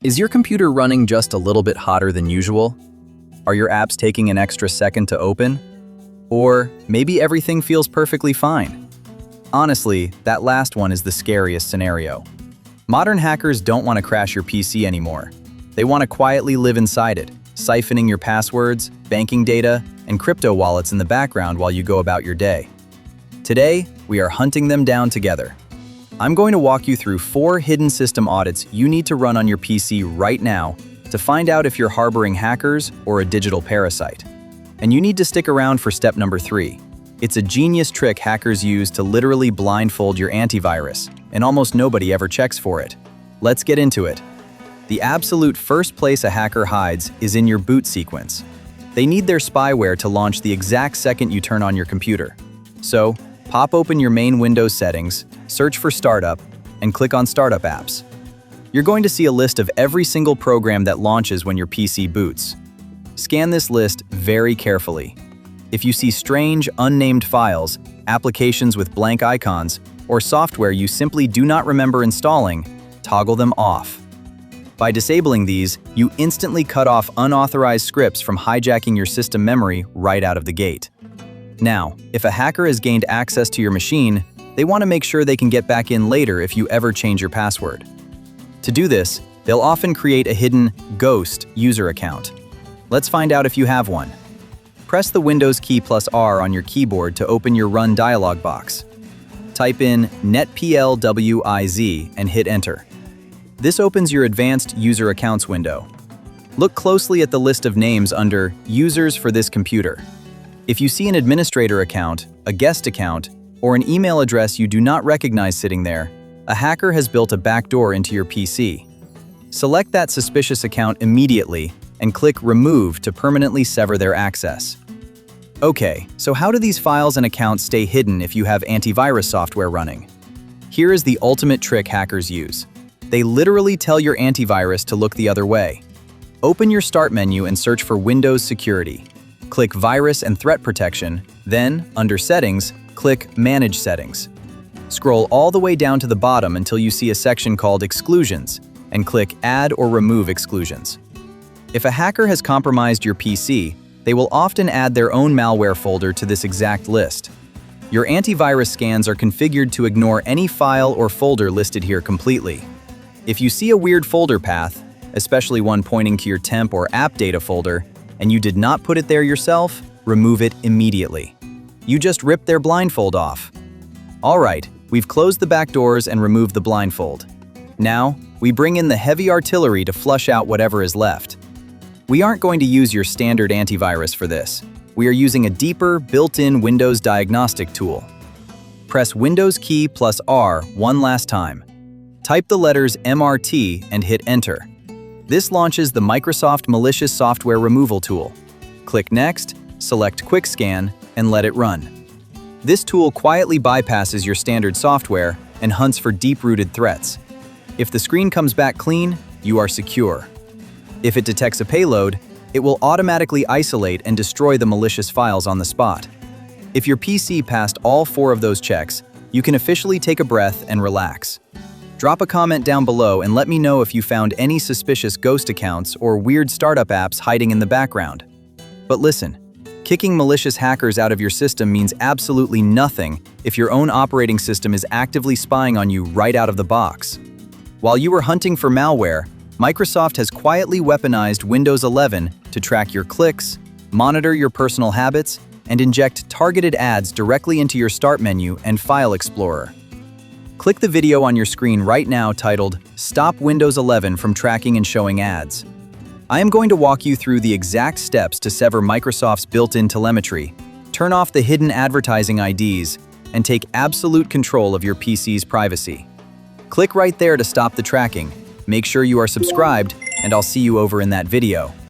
Is your computer running just a little bit hotter than usual? Are your apps taking an extra second to open? Or maybe everything feels perfectly fine? Honestly, that last one is the scariest scenario. Modern hackers don't want to crash your PC anymore. They want to quietly live inside it, siphoning your passwords, banking data, and crypto wallets in the background while you go about your day. Today, we are hunting them down together. I'm going to walk you through 4 hidden system audits you need to run on your PC right now to find out if you're harboring hackers or a digital parasite. And you need to stick around for step number 3. It's a genius trick hackers use to literally blindfold your antivirus, and almost nobody ever checks for it. Let's get into it. The absolute first place a hacker hides is in your boot sequence. They need their spyware to launch the exact second you turn on your computer. So, pop open your main Windows settings, search for Startup, and click on Startup Apps. You're going to see a list of every single program that launches when your PC boots. Scan this list very carefully. If you see strange, unnamed files, applications with blank icons, or software you simply do not remember installing, toggle them off. By disabling these, you instantly cut off unauthorized scripts from hijacking your system memory right out of the gate. Now, if a hacker has gained access to your machine, they want to make sure they can get back in later if you ever change your password. To do this, they'll often create a hidden ghost user account. Let's find out if you have one. Press the Windows key plus R on your keyboard to open your Run dialog box. Type in netplwiz and hit Enter. This opens your Advanced User Accounts window. Look closely at the list of names under Users for this computer. If you see an administrator account, a guest account, or an email address you do not recognize sitting there, a hacker has built a backdoor into your PC. Select that suspicious account immediately and click Remove to permanently sever their access. Okay, so how do these files and accounts stay hidden if you have antivirus software running? Here is the ultimate trick hackers use. They literally tell your antivirus to look the other way. Open your Start menu and search for Windows Security. Click Virus and Threat Protection, then, under Settings, click Manage Settings. Scroll all the way down to the bottom until you see a section called Exclusions, and click Add or Remove Exclusions. If a hacker has compromised your PC, they will often add their own malware folder to this exact list. Your antivirus scans are configured to ignore any file or folder listed here completely. If you see a weird folder path, especially one pointing to your temp or app data folder, and you did not put it there yourself, remove it immediately. You just ripped their blindfold off. Alright, we've closed the back doors and removed the blindfold. Now, we bring in the heavy artillery to flush out whatever is left. We aren't going to use your standard antivirus for this. We are using a deeper, built-in Windows diagnostic tool. Press Windows key plus R one last time. Type the letters MRT and hit Enter. This launches the Microsoft Malicious Software Removal tool. Click Next, select Quick Scan, and let it run. This tool quietly bypasses your standard software and hunts for deep-rooted threats. If the screen comes back clean, you are secure. If it detects a payload, it will automatically isolate and destroy the malicious files on the spot. If your PC passed all 4 of those checks, you can officially take a breath and relax. Drop a comment down below and let me know if you found any suspicious ghost accounts or weird startup apps hiding in the background. But listen, kicking malicious hackers out of your system means absolutely nothing if your own operating system is actively spying on you right out of the box. While you were hunting for malware, Microsoft has quietly weaponized Windows 11 to track your clicks, monitor your personal habits, and inject targeted ads directly into your Start menu and File Explorer. Click the video on your screen right now titled Stop Windows 11 from Tracking and Showing Ads. I am going to walk you through the exact steps to sever Microsoft's built-in telemetry, turn off the hidden advertising IDs, and take absolute control of your PC's privacy. Click right there to stop the tracking. Make sure you are subscribed, and I'll see you over in that video.